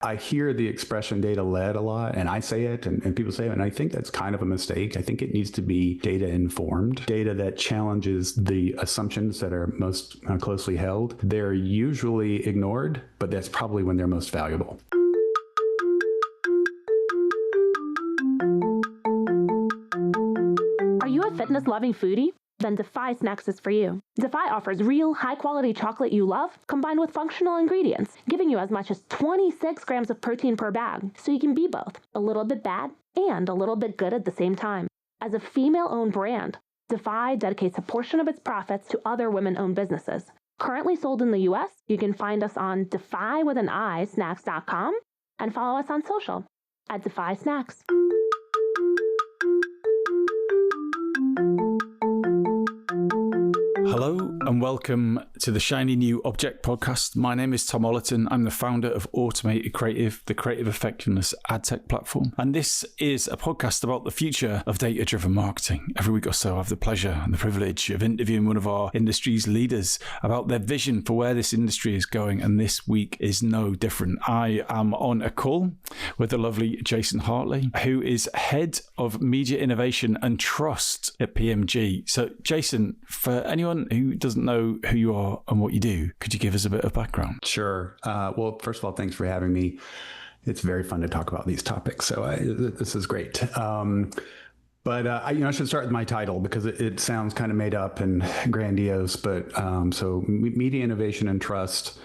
I hear the expression data led a lot, and I say it and people say it, and I think that's kind of a mistake. I think it needs to be data informed, data that challenges the assumptions that are most closely held. They're usually ignored, but that's probably when they're most valuable. Are you a fitness-loving foodie? Then Defy Snacks is for you. Defy offers real, high-quality chocolate you love, combined with functional ingredients, giving you as much as 26 grams of protein per bag, so you can be both a little bit bad and a little bit good at the same time. As a female-owned brand, Defy dedicates a portion of its profits to other women-owned businesses. Currently sold in the US, you can find us on defy.snacks.com and follow us on social at Defy Snacks. Hello and welcome to the Shiny New Object podcast. My name is Tom Ollerton. I'm the founder of Automated Creative, the creative effectiveness ad tech platform. And this is a podcast about the future of data-driven marketing. Every week or so, I have the pleasure and the privilege of interviewing one of our industry's leaders about their vision for where this industry is going. And this week is no different. I am on a call with the lovely Jason Hartley, who is head of media innovation and trust at PMG. So Jason, for anyone who doesn't know who you are and what you do, could you give us a bit of background? Sure. Well, first of all, thanks for having me. It's very fun to talk about these topics. So this is great. I should start with my title because it sounds kind of made up and grandiose. But so media innovation and trust.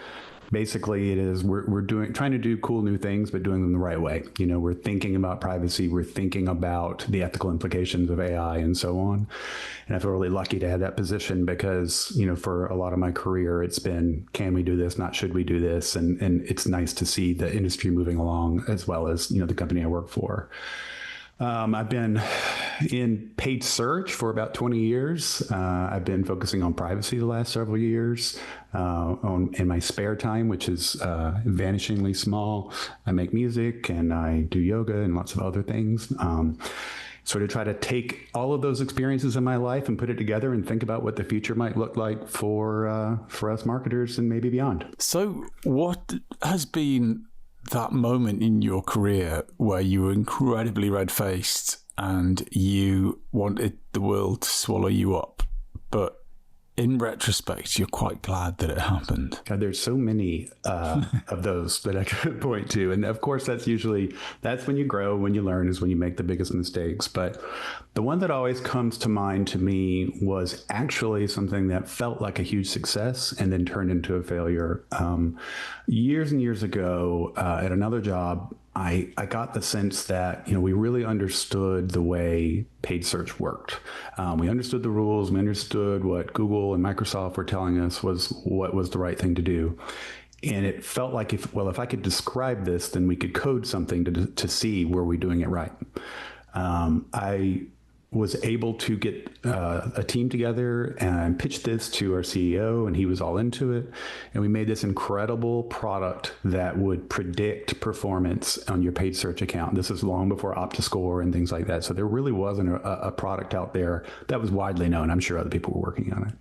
Basically, it is we're trying to do cool new things, but doing them the right way. You know, we're thinking about privacy, we're thinking about the ethical implications of AI and so on. And I feel really lucky to have that position because, you know, for a lot of my career, it's been, can we do this? Not should we do this? And it's nice to see the industry moving along as well as, you know, the company I work for. I've been in paid search for about 20 years. I've been focusing on privacy the last several years in my spare time, which is vanishingly small. I make music and I do yoga and lots of other things. Sort of try to take all of those experiences in my life and put it together and think about what the future might look like for us marketers and maybe beyond. So what has been that moment in your career where you were incredibly red-faced and you wanted the world to swallow you up, but in retrospect, you're quite glad that it happened? God, there's so many of those that I could point to. And of course, that's when you grow, when you learn, is when you make the biggest mistakes. But the one that always comes to mind to me was actually something that felt like a huge success and then turned into a failure. Years and years ago, at another job, I got the sense that, you know, we really understood the way paid search worked. We understood the rules. We understood what Google and Microsoft were telling us was what was the right thing to do. And it felt like if I could describe this, then we could code something to see were we doing it right. I was able to get a team together and pitch this to our CEO, and he was all into it. And we made this incredible product that would predict performance on your paid search account. This is long before OptiScore and things like that. So there really wasn't a product out there that was widely known. I'm sure other people were working on it.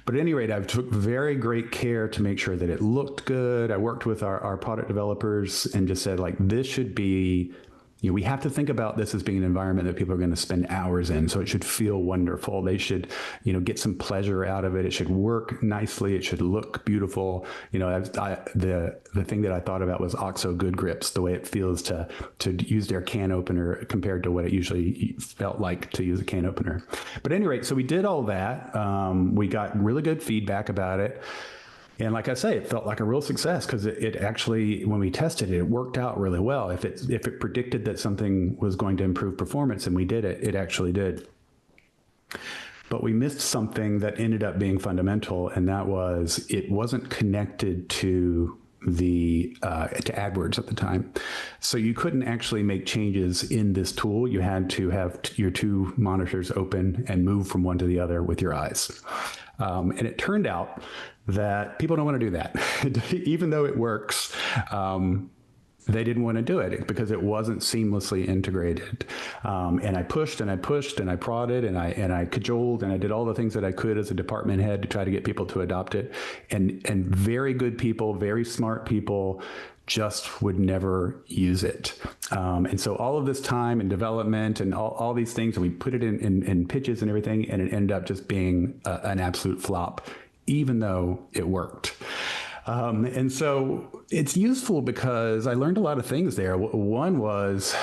But at any rate, I took very great care to make sure that it looked good. I worked with our product developers and just said, like, this should be, you know, we have to think about this as being an environment that people are going to spend hours in. So it should feel wonderful. They should, you know, get some pleasure out of it. It should work nicely. It should look beautiful. You know, the thing that I thought about was OXO Good Grips, the way it feels to use their can opener compared to what it usually felt like to use a can opener. But at any rate, so we did all that. We got really good feedback about it. And like I say, it felt like a real success because it actually, when we tested it, it worked out really well. If it predicted that something was going to improve performance and we did it, it actually did. But we missed something that ended up being fundamental, and that was it wasn't connected to AdWords at the time. So you couldn't actually make changes in this tool. You had to have your two monitors open and move from one to the other with your eyes. And it turned out that people don't want to do that. Even though it works, they didn't want to do it because it wasn't seamlessly integrated. And I pushed and I pushed and I prodded and I cajoled and I did all the things that I could as a department head to try to get people to adopt it. And very good people, very smart people just would never use it. And so all of this time and development and all these things, and we put it in pitches and everything, and it ended up just being an absolute flop, even though it worked. And so it's useful because I learned a lot of things there. One was,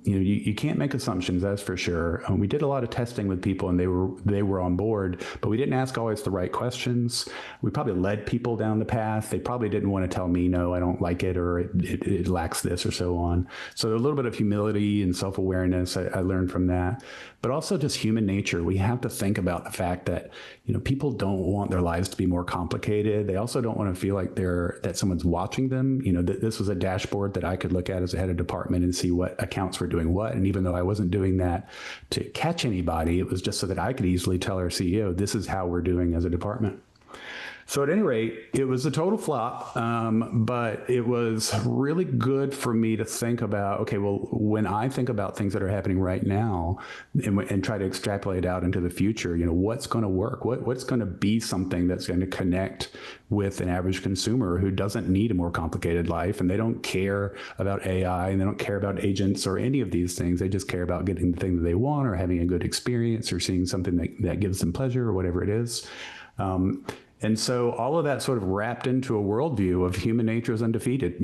you can't make assumptions, that's for sure. We did a lot of testing with people, and they were on board, but we didn't ask always the right questions. We probably led people down the path. They probably didn't want to tell me, no, I don't like it, or it lacks this, or so on. So a little bit of humility and self-awareness I learned from that, but also just human nature. We have to think about the fact that, people don't want their lives to be more complicated. They also don't want to feel like that someone's watching them. This was a dashboard that I could look at as a head of department and see what accounts were doing what. And even though I wasn't doing that to catch anybody, it was just so that I could easily tell our CEO, this is how we're doing as a department. So at any rate, it was a total flop, but it was really good for me to think about, okay, well, when I think about things that are happening right now and try to extrapolate out into the future, what's going to work? What's going to be something that's going to connect with an average consumer who doesn't need a more complicated life, and they don't care about AI, and they don't care about agents or any of these things. They just care about getting the thing that they want, or having a good experience, or seeing something that gives them pleasure, or whatever it is. And so all of that sort of wrapped into a worldview of human nature is undefeated.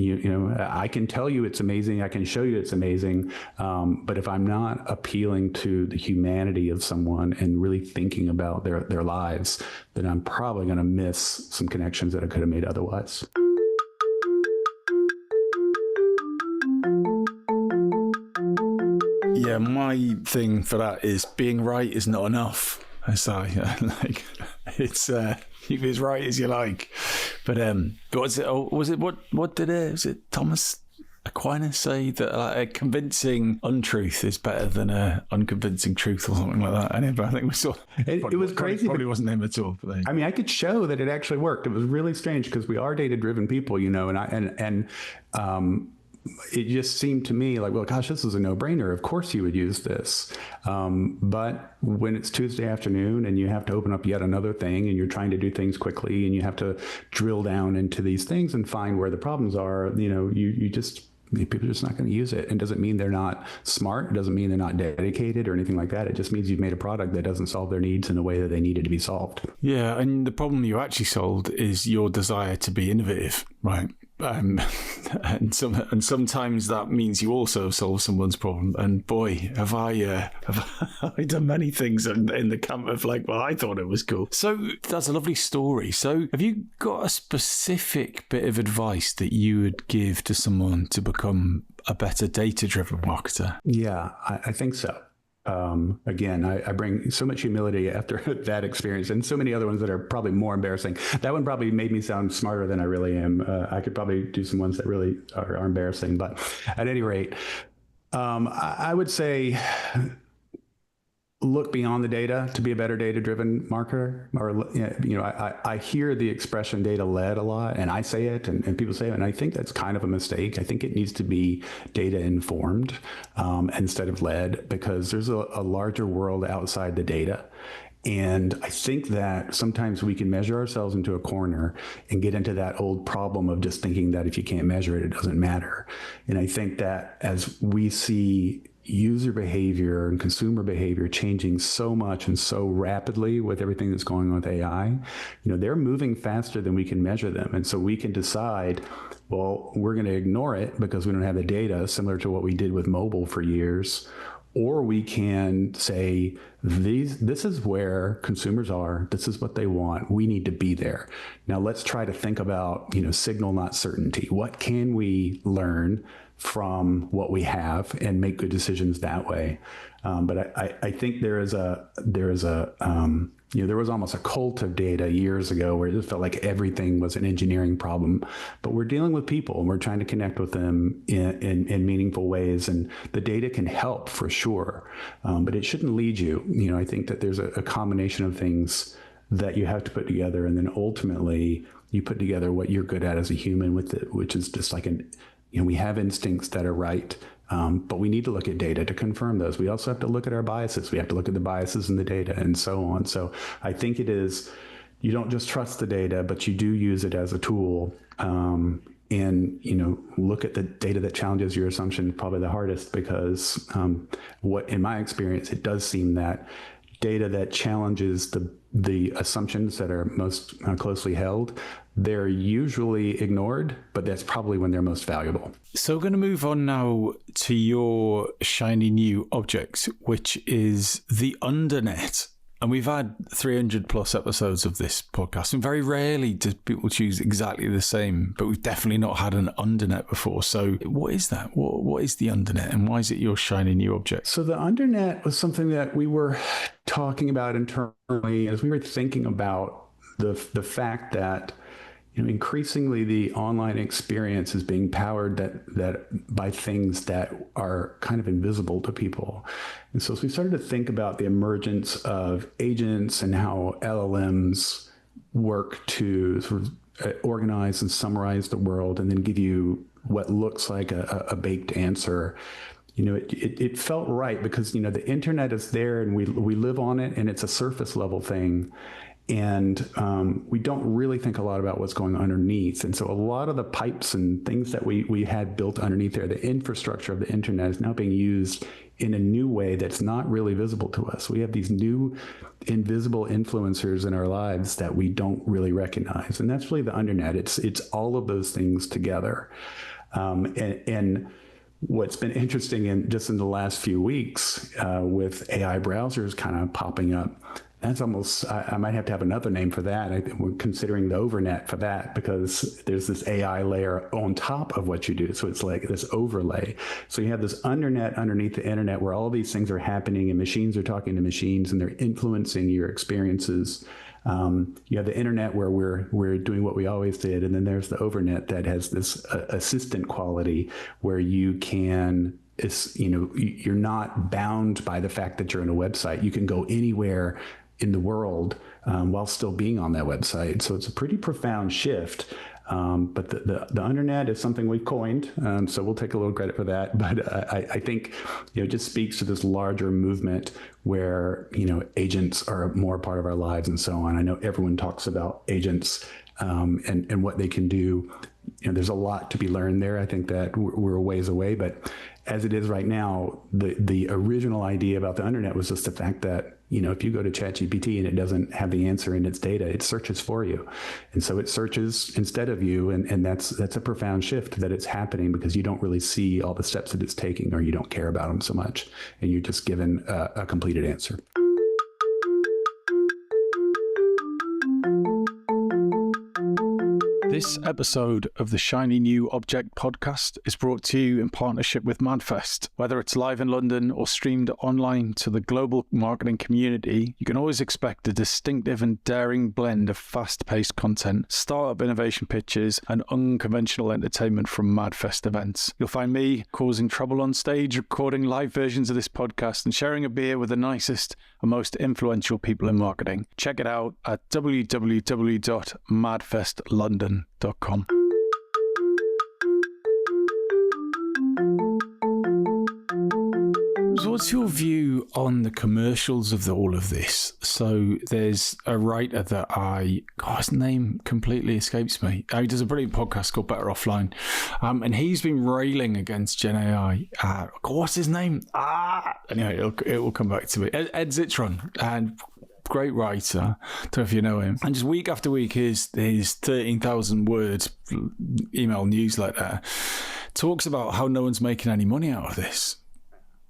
I can tell you it's amazing. I can show you it's amazing. But if I'm not appealing to the humanity of someone and really thinking about their lives, then I'm probably going to miss some connections that I could have made otherwise. Yeah, my thing for that is being right is not enough. So it's you be as right as you like, but was it Thomas Aquinas say that a convincing untruth is better than a unconvincing truth, or something like that? I think we saw it was crazy. Probably wasn't him at all. But I could show that it actually worked. It was really strange because we are data-driven people, and it just seemed to me like, well, gosh, this is a no-brainer. Of course you would use this. But when it's Tuesday afternoon and you have to open up yet another thing, and you're trying to do things quickly, and you have to drill down into these things and find where the problems are, people are just not going to use it. And doesn't mean they're not smart. It doesn't mean they're not dedicated or anything like that. It just means you've made a product that doesn't solve their needs in the way that they needed to be solved. Yeah, and the problem you actually solved is your desire to be innovative, right? And sometimes that means you also solve someone's problem. And boy, have I done many things in the camp of like, well, I thought it was cool. So that's a lovely story. So have you got a specific bit of advice that you would give to someone to become a better data-driven marketer? Yeah, I think so. Again, I bring so much humility after that experience, and so many other ones that are probably more embarrassing. That one probably made me sound smarter than I really am. I could probably do some ones that really are embarrassing, but at any rate, I would say look beyond the data to be a better data-driven marketer. Or, I hear the expression data-led a lot, and I say it, and people say it, and I think that's kind of a mistake. I think it needs to be data-informed instead of led, because there's a larger world outside the data. And I think that sometimes we can measure ourselves into a corner and get into that old problem of just thinking that if you can't measure it, it doesn't matter. And I think that as we see user behavior and consumer behavior changing so much and so rapidly with everything that's going on with AI, they're moving faster than we can measure them. And so we can decide, well, we're going to ignore it because we don't have the data, similar to what we did with mobile for years. Or we can say, this is where consumers are. This is what they want. We need to be there. Now let's try to think about, signal, not certainty. What can we learn from what we have and make good decisions that way? But I think there was almost a cult of data years ago where it just felt like everything was an engineering problem. But we're dealing with people, and we're trying to connect with them in meaningful ways. And the data can help for sure, but it shouldn't lead you. I think that there's a combination of things that you have to put together, and then ultimately you put together what you're good at as a human with it, which is just like we have instincts that are right. But we need to look at data to confirm those. We also have to look at our biases. We have to look at the biases in the data and so on. So I think it is, you don't just trust the data, but you do use it as a tool. and, look at the data that challenges your assumption probably the hardest, because what, in my experience, it does seem that data that challenges the assumptions that are most closely held, they're usually ignored, but that's probably when they're most valuable. So we're going to move on now to your shiny new object, which is the undernet. And we've had 300 plus episodes of this podcast, and very rarely do people choose exactly the same, but we've definitely not had an undernet before. So what is that? What is the undernet, and why is it your shiny new object? So the undernet was something that we were talking about internally as we were thinking about the fact that increasingly the online experience is being powered that by things that are kind of invisible to people. And so as we started to think about the emergence of agents and how LLMs work to sort of organize and summarize the world and then give you what looks like a baked answer, it felt right, because the internet is there and we live on it, and it's a surface level thing. And we don't really think a lot about what's going on underneath. And so a lot of the pipes and things that we had built underneath there, the infrastructure of the internet, is now being used in a new way that's not really visible to us. We have these new invisible influencers in our lives that we don't really recognize. And that's really the undernet. It's all of those things together. And what's been interesting in the last few weeks with AI browsers kind of popping up, that's almost, I might have to have another name for that. We're considering the overnet for that, because there's this AI layer on top of what you do. So it's like this overlay. So you have this undernet underneath the internet where all these things are happening, and machines are talking to machines, and they're influencing your experiences. You have the internet where we're doing what we always did. And then there's the overnet that has this assistant quality where you can, you're not bound by the fact that you're in a website. You can go anywhere in the world while still being on that website. So it's a pretty profound shift. But the undernet is something we've coined, so we'll take a little credit for that. But I think it just speaks to this larger movement where agents are more a part of our lives and so on. I know everyone talks about agents and what they can do. There's a lot to be learned there. I think that we're a ways away, but as it is right now, the original idea about the undernet was just the fact that if you go to ChatGPT and it doesn't have the answer in its data, it searches for you, and so it searches instead of you, and that's a profound shift that it's happening, because you don't really see all the steps that it's taking, or you don't care about them so much, and you're just given a completed answer. This episode of the Shiny New Object podcast is brought to you in partnership with MadFest. Whether it's live in London or streamed online to the global marketing community, you can always expect a distinctive and daring blend of fast-paced content, startup innovation pitches, and unconventional entertainment from MadFest events. You'll find me causing trouble on stage, recording live versions of this podcast, and sharing a beer with the nicest and most influential people in marketing. Check it out at www.madfestlondon.com. So what's your view on the commercials of all of this? So there's a writer that his name completely escapes me. He does a brilliant podcast called Better Offline. And he's been railing against Gen AI. What's his name? Anyway, it will come back to me. Ed Zitron. And great writer. Don't know if you know him. And just week after week, his 13,000 word email newsletter talks about how no one's making any money out of this.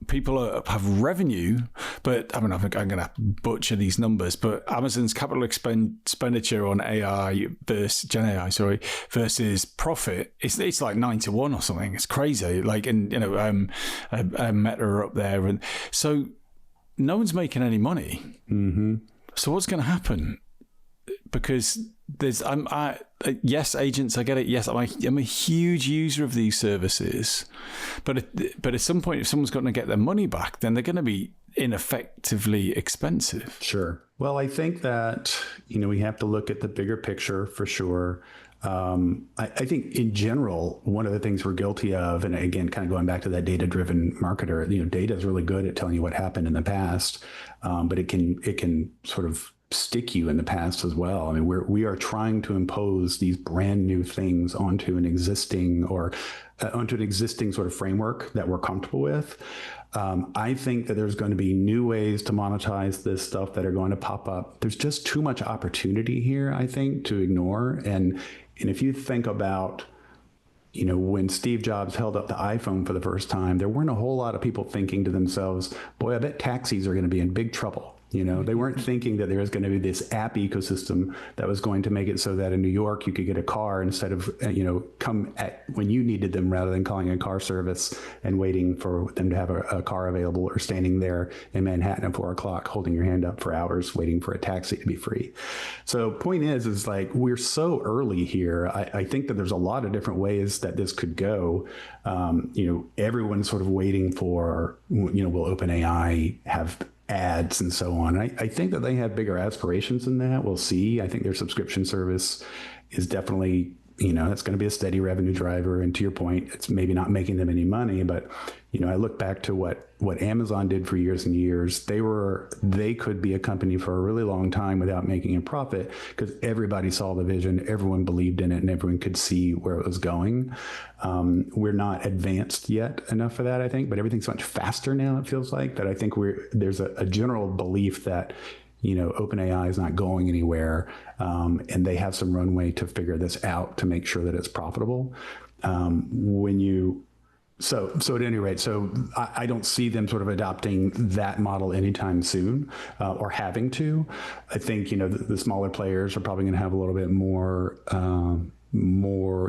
People have revenue, but I think I'm going to butcher these numbers, but Amazon's capital expenditure on AI versus Gen AI, versus profit, it's like 9-1 or something. It's crazy. Like, and Meta are up there, and so no one's making any money. Mm-hmm. So what's going to happen? Because there's, yes, agents, I get it. Yes, I'm a huge user of these services, but at some point, if someone's going to get their money back, then they're going to be ineffectively expensive. Sure. Well, I think that we have to look at the bigger picture for sure. I think in general, one of the things we're guilty of, and again, kind of going back to that data-driven marketer, data is really good at telling you what happened in the past, but it can sort of stick you in the past as well. I mean, we are trying to impose these brand new things onto an existing sort of framework that we're comfortable with. I think that there's going to be new ways to monetize this stuff that are going to pop up. There's just too much opportunity here, I think, to ignore. And if you think about, when Steve Jobs held up the iPhone for the first time, there weren't a whole lot of people thinking to themselves, boy, I bet taxis are going to be in big trouble. They weren't thinking that there was going to be this app ecosystem that was going to make it so that in New York you could get a car instead of, come at when you needed them rather than calling a car service and waiting for them to have a car available, or standing there in Manhattan at 4 o'clock holding your hand up for hours waiting for a taxi to be free. So point is like we're so early here. I think that there's a lot of different ways that this could go. Everyone's sort of waiting for, will OpenAI have ads and so on. I think that they have bigger aspirations than that. We'll see. I think their subscription service is definitely, it's going to be a steady revenue driver. And to your point, it's maybe not making them any money, but I look back to what Amazon did for years and years. They could be a company for a really long time without making a profit because everybody saw the vision, everyone believed in it, and everyone could see where it was going. We're not advanced yet enough for that, I think, but everything's much faster now, it feels like, that I think there's a general belief that OpenAI is not going anywhere, and they have some runway to figure this out to make sure that it's profitable. So at any rate, I don't see them sort of adopting that model anytime soon, or having to. I think, the smaller players are probably going to have a little bit more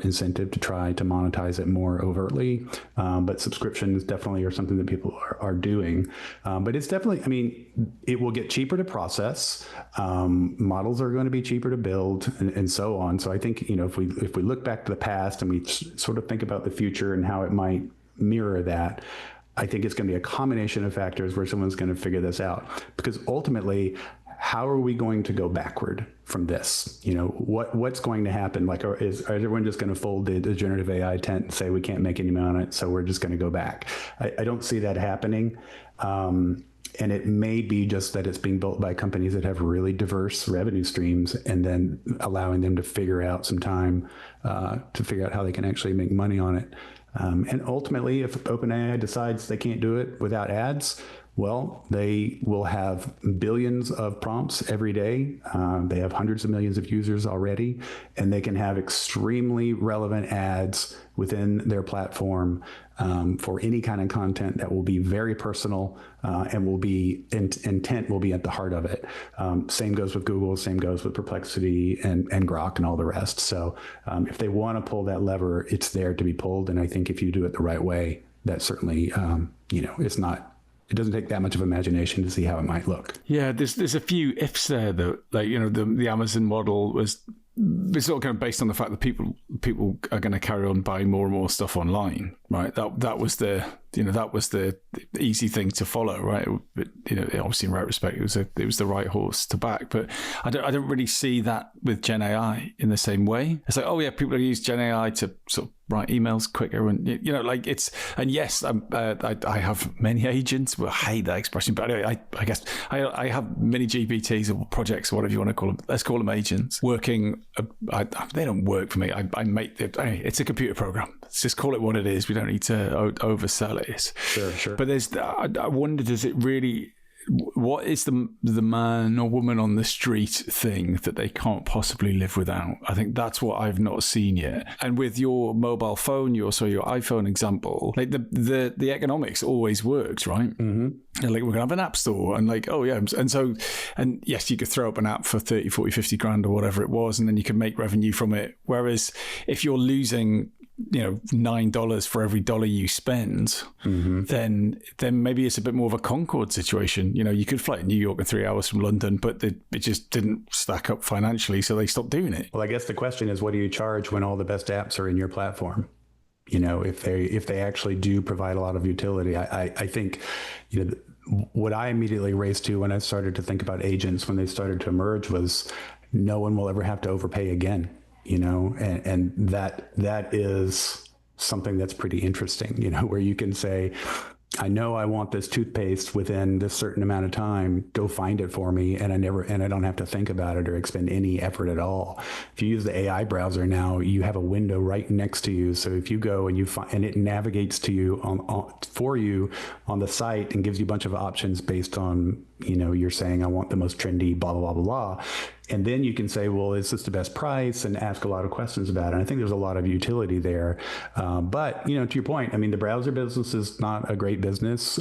incentive to try to monetize it more overtly. But subscriptions definitely are something that people are doing. But it's definitely, it will get cheaper to process. Models are going to be cheaper to build and so on. So I think, if we look back to the past and we sort of think about the future and how it might mirror that, I think it's going to be a combination of factors where someone's going to figure this out. Because ultimately, how are we going to go backward from this? What's going to happen? Like, is everyone just going to fold the generative AI tent and say we can't make any money on it, so we're just going to go back? I don't see that happening. And it may be just that it's being built by companies that have really diverse revenue streams, and then allowing them to figure out some time to figure out how they can actually make money on it. And ultimately, if OpenAI decides they can't do it without ads, well, they will have billions of prompts every day. They have hundreds of millions of users already, and they can have extremely relevant ads within their platform for any kind of content that will be very personal and will be intent will be at the heart of it. Same goes with Google, same goes with Perplexity and Grok and all the rest. So if they want to pull that lever, it's there to be pulled. And I think if you do it the right way, that certainly, it doesn't take that much of imagination to see how it might look. Yeah, there's a few ifs there though. Like, the Amazon model was it's all kind of based on the fact that people are going to carry on buying more and more stuff online, right? That was the easy thing to follow, right? But obviously in retrospect, it was the right horse to back. But I don't really see that with Gen AI in the same way. It's like, oh yeah, people use Gen AI to sort of write emails quicker, and and yes, I have many agents. Well, I hate that expression, but anyway, I guess I have many GPTs or projects or whatever you want to call them. Let's call them agents working. They don't work for me. I make it. It's a computer program. Let's just call it what it is. We don't need to oversell it. Sure. But I wonder, does it really? What is the man or woman on the street thing that they can't possibly live without? I think that's what I've not seen yet. And with your mobile phone, your iPhone example, like the economics always works, right? Mm-hmm. And like, we're going to have an app store, and like, oh yeah. And yes, you could throw up an app for 30, 40, 50 grand or whatever it was, and then you can make revenue from it. Whereas if you're losing $9 for every dollar you spend, mm-hmm. then maybe it's a bit more of a Concorde situation. You could fly to New York in 3 hours from London, but it just didn't stack up financially, so they stopped doing it. Well, I guess the question is, what do you charge when all the best apps are in your platform? If they actually do provide a lot of utility. I think what I immediately raced to when I started to think about agents when they started to emerge was, no one will ever have to overpay again. And that is something that's pretty interesting, where you can say, I know I want this toothpaste within this certain amount of time. Go find it for me, and I don't have to think about it or expend any effort at all. If you use the AI browser now, you have a window right next to you. So if you go and you find, and it navigates to you for you on the site and gives you a bunch of options based on, you're saying I want the most trendy, blah, blah, blah, blah, blah. And then you can say, well, is this the best price? And ask a lot of questions about it. And I think there's a lot of utility there. But, to your point, I mean, the browser business is not a great business.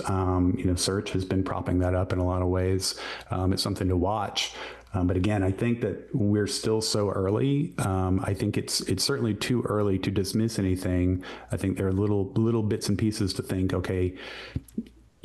Search has been propping that up in a lot of ways. It's something to watch. But again, I think that we're still so early. I think it's certainly too early to dismiss anything. I think there are little bits and pieces to think, okay,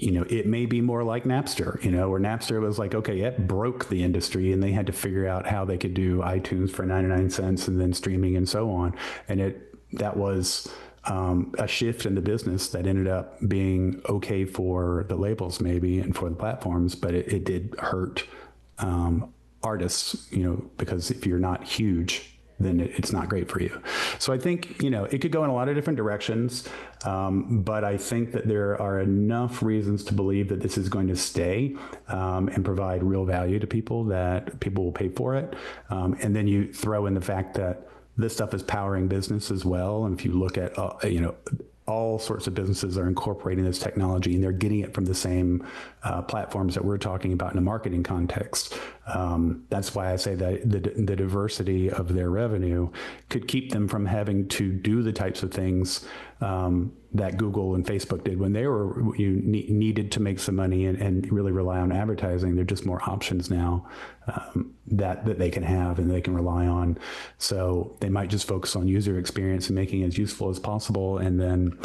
it may be more like Napster, where Napster was like, okay, it broke the industry and they had to figure out how they could do iTunes for 99 cents and then streaming and so on. And that was a shift in the business that ended up being okay for the labels maybe and for the platforms, but it did hurt artists, because if you're not huge, then it's not great for you. So I think, it could go in a lot of different directions. But I think that there are enough reasons to believe that this is going to stay and provide real value to people, that people will pay for it. And then you throw in the fact that this stuff is powering business as well. And if you look at, all sorts of businesses are incorporating this technology, and they're getting it from the same platforms that we're talking about in a marketing context. That's why I say that the diversity of their revenue could keep them from having to do the types of things that Google and Facebook did when they were needed to make some money and really rely on advertising. There are just more options now that they can have and they can rely on. So they might just focus on user experience and making it as useful as possible, and then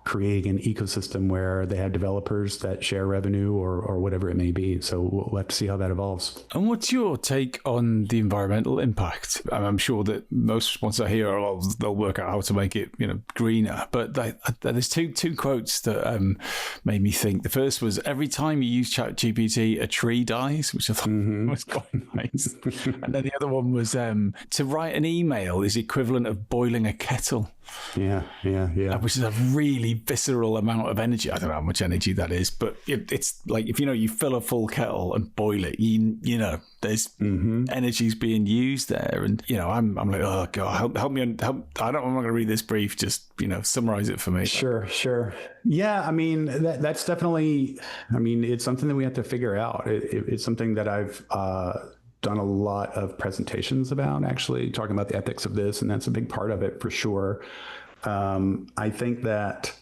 creating an ecosystem where they have developers that share revenue or whatever it may be. So we'll have to see how that evolves. And what's your take on the environmental impact? I'm sure that most responses I hear are, they'll work out how to make it, greener. But there's two quotes that made me think. The first was, every time you use ChatGPT, a tree dies, which I thought was quite nice. And then the other one was, to write an email is equivalent of boiling a kettle. Yeah. Which is a really visceral amount of energy. I don't know how much energy that is, but it's like, if you fill a full kettle and boil it, there's energy's being used there. And I'm like, oh god, help me. I'm not going to read this brief. Just summarize it for me. Sure. Yeah, I mean that's definitely. I mean, it's something that we have to figure out. It's something that I've done a lot of presentations about, actually talking about the ethics of this, and that's a big part of it for sure. I think that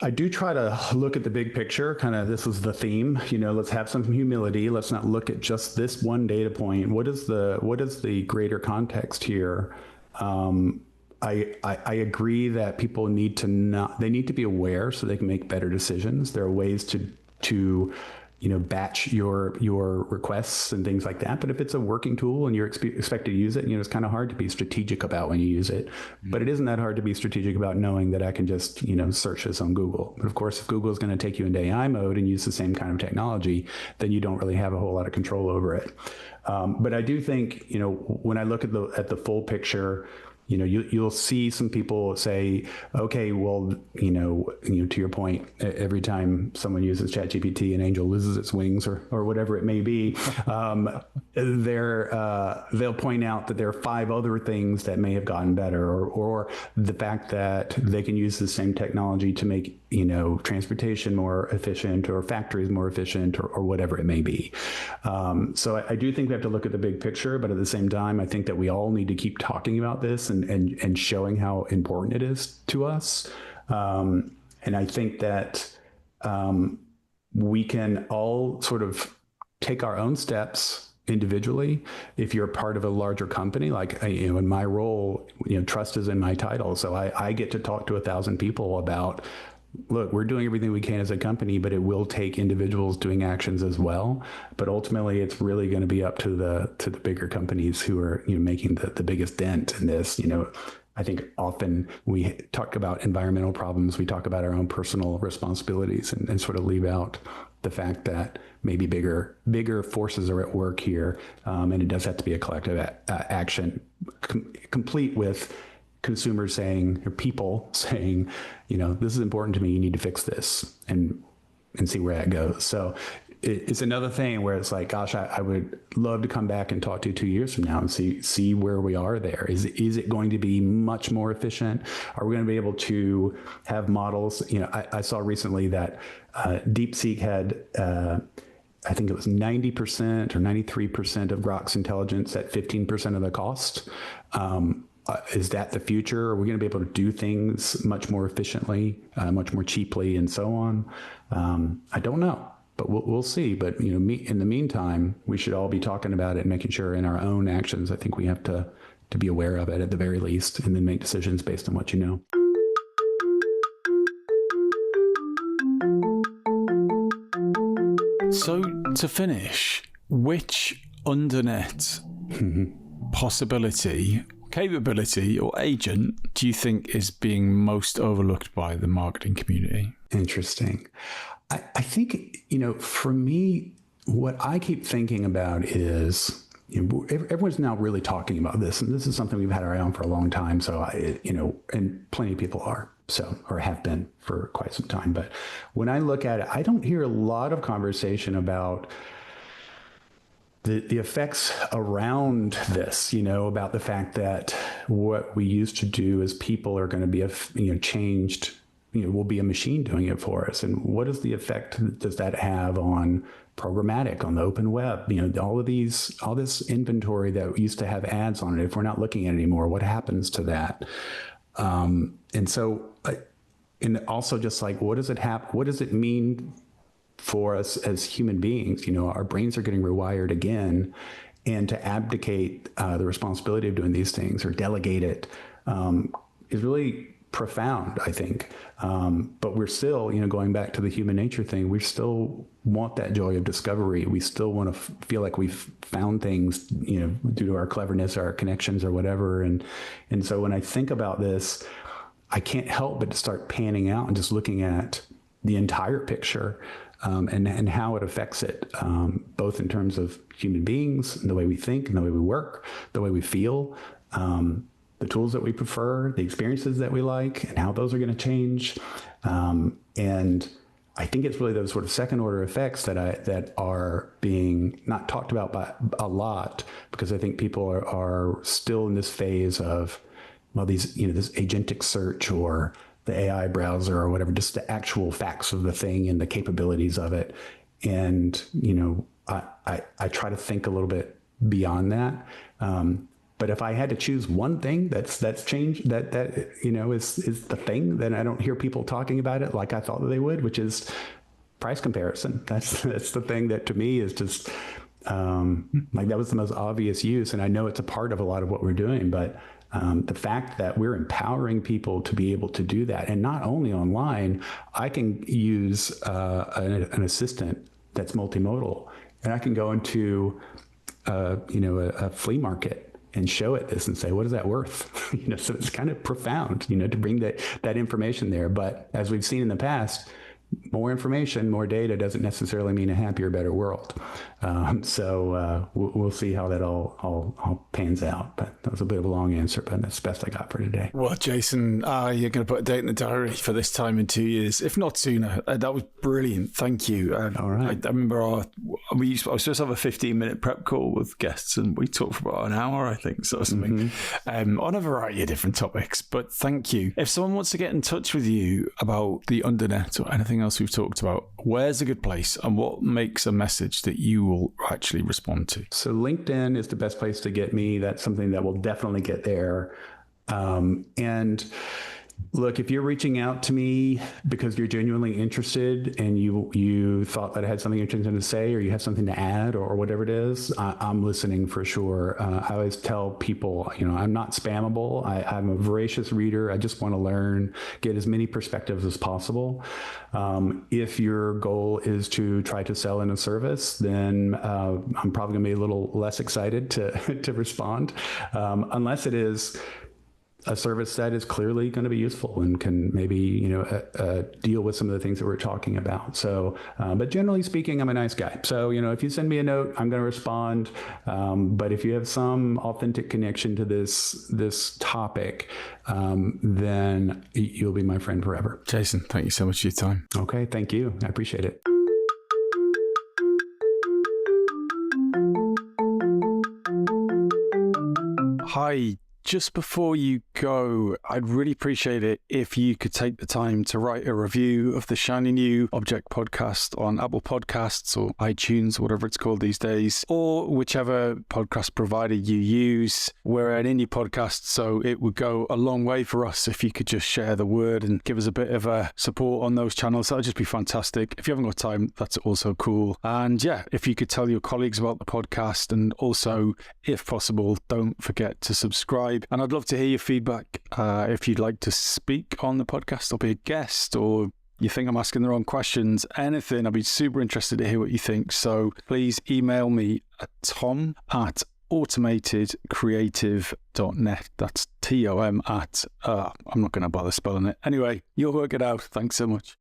I do try to look at the big picture. Kind of, this is the theme. Let's have some humility. Let's not look at just this one data point. What is the greater context here? I agree that people need to be aware so they can make better decisions. There are ways to batch your requests and things like that. But if it's a working tool and you're expected to use it, it's kind of hard to be strategic about when you use it. But it isn't that hard to be strategic about knowing that I can just, search this on Google. But of course, if Google is going to take you into AI mode and use the same kind of technology, then you don't really have a whole lot of control over it. But I do think, when I look at the full picture, you'll see some people say, okay, well, to your point, every time someone uses ChatGPT, an angel loses its wings or whatever it may be, they'll point out that there are 5 other things that may have gotten better, or the fact that they can use the same technology to make, transportation more efficient or factories more efficient or whatever it may be. So I do think we have to look at the big picture, but at the same time, I think that we all need to keep talking about this and showing how important it is to us. And I think that we can all sort of take our own steps individually. If you're part of a larger company, like, in my role, trust is in my title. So I get to talk to 1,000 people about, look, we're doing everything we can as a company, but it will take individuals doing actions as well. But ultimately, it's really going to be up to the bigger companies who are making the biggest dent in this. I think often we talk about environmental problems, we talk about our own personal responsibilities and sort of leave out the fact that maybe bigger forces are at work here, and it does have to be a collective action, complete with consumers saying, or people saying, this is important to me, you need to fix this, and see where that goes. So it's another thing where it's like, gosh, I would love to come back and talk to you 2 years from now and see where we are there. Is it going to be much more efficient? Are we going to be able to have models? I saw recently that DeepSeek had, I think it was 90% or 93% of Grok's intelligence at 15% of the cost. Is that the future? Are we going to be able to do things much more efficiently, much more cheaply, and so on? I don't know, but we'll see. But in the meantime, we should all be talking about it and making sure in our own actions. I think we have to be aware of it at the very least, and then make decisions based on what you know. So to finish, which undernet possibility, capability, or agent do you think is being most overlooked by the marketing community? Interesting. I think, for me, what I keep thinking about is, everyone's now really talking about this, and this is something we've had our eye on for a long time. So and plenty of people are, or have been for quite some time. But when I look at it, I don't hear a lot of conversation about the effects around this, about the fact that what we used to do as people are going to be, changed, will be a machine doing it for us. And what is the effect does that have on programmatic, on the open web? All this inventory that used to have ads on it, if we're not looking at it anymore, what happens to that? And so, and also just like, what does it mean for us as human beings? Our brains are getting rewired again, and to abdicate the responsibility of doing these things or delegate it is really profound, I think. But we're still, going back to the human nature thing, we still want that joy of discovery. We still want to feel like we've found things, due to our cleverness, our connections, or whatever. And so when I think about this, I can't help but to start panning out and just looking at the entire picture, and how it affects it, both in terms of human beings and the way we think and the way we work, the way we feel, the tools that we prefer, the experiences that we like, and how those are going to change. And I think it's really those sort of second order effects that are being not talked about by a lot, because I think people are still in this phase of, well, this agentic search or the AI browser or whatever, just the actual facts of the thing and the capabilities of it. And, I try to think a little bit beyond that. But if I had to choose one thing that's changed, that is the thing, then I don't hear people talking about it like I thought that they would, which is price comparison. That's the thing that to me is just like, that was the most obvious use. And I know it's a part of a lot of what we're doing, but the fact that we're empowering people to be able to do that, and not only online, I can use an assistant that's multimodal, and I can go into a flea market and show it this and say, what is that worth? So it's kind of profound, to bring that information there. But as we've seen in the past, more information, more data doesn't necessarily mean a happier, better world. So we'll see how that all pans out. But that was a bit of a long answer, but that's the best I got for today. Well, Jason, you're going to put a date in the diary for this time in 2 years, if not sooner. That was brilliant. Thank you. All right. I remember I was supposed to have a 15-minute prep call with guests, and we talked for about an hour, I think, or something, on a variety of different topics. But thank you. If someone wants to get in touch with you about the undernet or anything else we've talked about, where's a good place, and what makes a message that you will actually respond to? So LinkedIn is the best place to get me. That's something that will definitely get there. And look, if you're reaching out to me because you're genuinely interested and you thought that I had something interesting to say, or you have something to add, or whatever it is, I'm listening for sure. I always tell people, I'm not spammable. I'm a voracious reader. I just want to learn, get as many perspectives as possible. If your goal is to try to sell in a service, then I'm probably going to be a little less excited to respond, unless it is a service that is clearly going to be useful and can maybe, deal with some of the things that we're talking about. So, but generally speaking, I'm a nice guy. So, if you send me a note, I'm going to respond. But if you have some authentic connection to this topic, then you'll be my friend forever. Jason, thank you so much for your time. Okay. Thank you. I appreciate it. Hi. Just before you go, I'd really appreciate it if you could take the time to write a review of the Shiny New Object podcast on Apple Podcasts or iTunes, whatever it's called these days, or whichever podcast provider you use. We're an indie podcast, so it would go a long way for us if you could just share the word and give us a bit of a support on those channels. That would just be fantastic. If you haven't got time, that's also cool. And yeah, if you could tell your colleagues about the podcast, and also, if possible, don't forget to subscribe. And I'd love to hear your feedback. If you'd like to speak on the podcast or be a guest, or you think I'm asking the wrong questions, anything, I'd be super interested to hear what you think. So please email me at tom@automatedcreative.net. That's TOM at, I'm not going to bother spelling it. Anyway, you'll work it out. Thanks so much.